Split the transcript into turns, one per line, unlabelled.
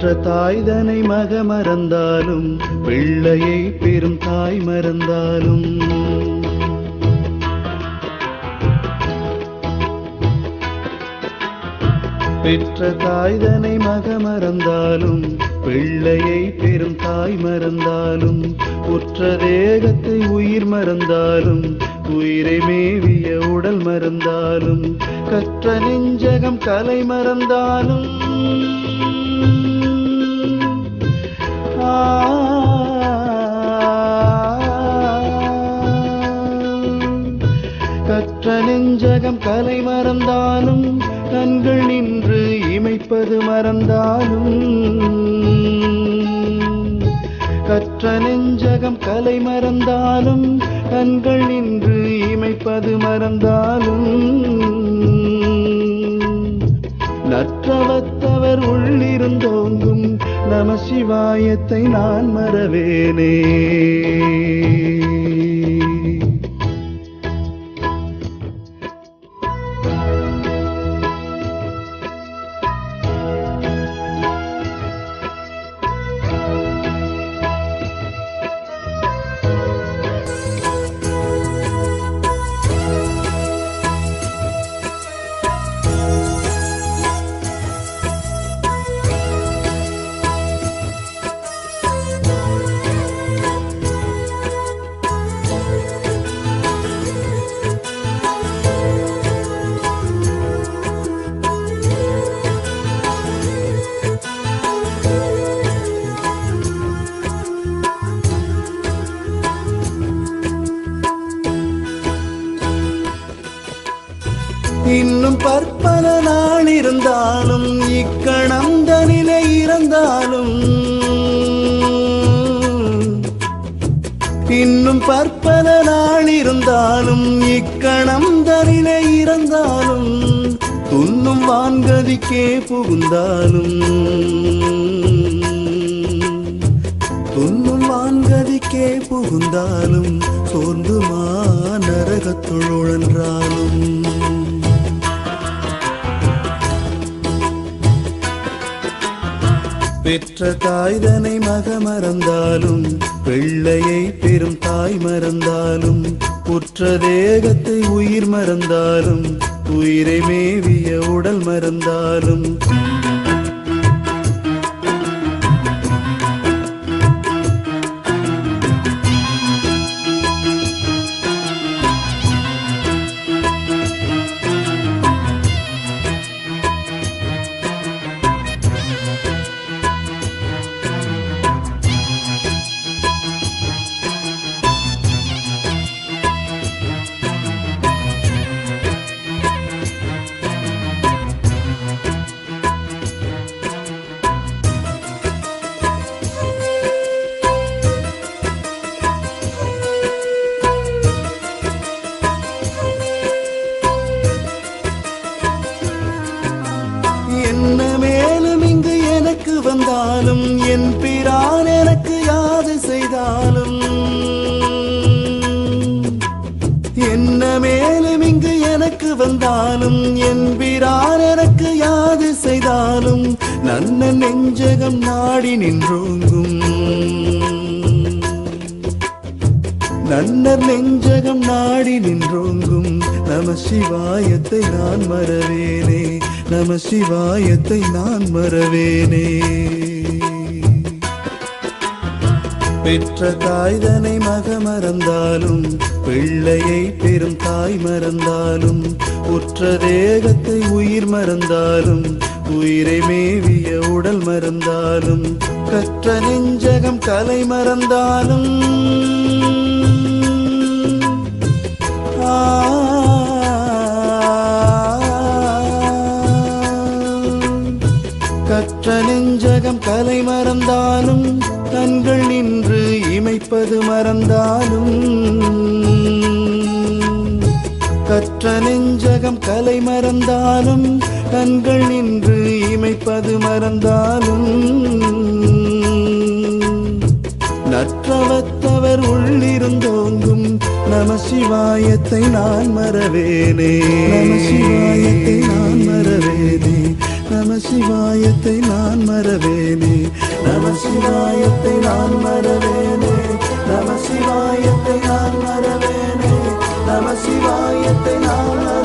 தாய்தனை மக மறந்தாலும் பிள்ளையை பெரும் தாய் மறந்தாலும் பெற்ற தாய்தனை மக மறந்தாலும் பிள்ளையை பெரும் தாய் மறந்தாலும் உற்ற தேகத்தை உயிர் மறந்தாலும் உயிரை மேவிய உடல் மறந்தாலும் கற்ற நெஞ்சகம் கலை மறந்தாலும் கற்ற நெஞ்சகம் கலை மறந்தாலும் கண்கள் நின்று இமைப்பது மறந்தாலும் கற்ற நெஞ்சகம் கலை மறந்தாலும் கண்கள் நின்று இமைப்பது மறந்தாலும் நற்றவத்தவர் உள்ளிருந்தோங்கும் நம சிவாயத்தை நான் மறவேனே. இன்னும் பற்பல நாள் இருந்தாலும் இக்கணம் தனிலே இறந்தாலும் இன்னும் பற்பல நாள் இருந்தாலும் இக்கணம் தனிலே இறந்தாலும் துன்னும் வான்கதிக்கே புகுந்தாலும் துன்னும் வான்கதிக்கே புகுந்தாலும் சோர்ந்துமா நரகத்துள் உழன்றாலும் பெற்ற தாய்தனை மக மறந்தாலும் பிள்ளையை பெரும் தாய் மறந்தாலும் உற்ற தேகத்தை உயிர் மறந்தாலும் உயிரை மேவிய உடல் மறந்தாலும் என்ன மேலும் இங்கு எனக்கு வந்தாலும் என் பிரான் எனக்கு யாது செய்தாலும் என்ன மேலும் இங்கு எனக்கு வந்தாலும் என் பிரான் எனக்கு யாது செய்தாலும் நன்ன நெஞ்சகம் நாடி நின்றோங்கும் நன்னர் நெஞ்சகம் நாடி நின்றோங்கும் நம சிவாயத்தை நான் மறவேனே. நம சிவாயத்தை நான் மறவேனே. பெற்ற தாய்தனை மக மறந்தாலும் பிள்ளையை பெரும் தாய் மறந்தாலும் உற்ற தேகத்தை உயிர் மறந்தாலும் உயிரை மேவிய உடல் மறந்தாலும் கற்ற நெஞ்சகம் கலை மறந்தாலும் கற்ற நெஞ்சகம் கலை மறந்தாலும் கண்கள் நின்று இமைப்பது மறந்தாலும் கற்ற நெஞ்சகம் கலை மறந்தாலும் கண்கள் நின்று இமைப்பது மறந்தாலும் நற்றவத்தவர் உள்ளிருந்தோங்கும் நம சிவாயத்தை நான் மறவேனே. நம சிவாயத்தை நான் மறவேனே. நம சிவாயத்தை நான் மறவேனே, நம சிவாயத்தை நான் மறவேனே, நம சிவாயத்தை நான் மறவேனே, நம சிவாயத்தை நான்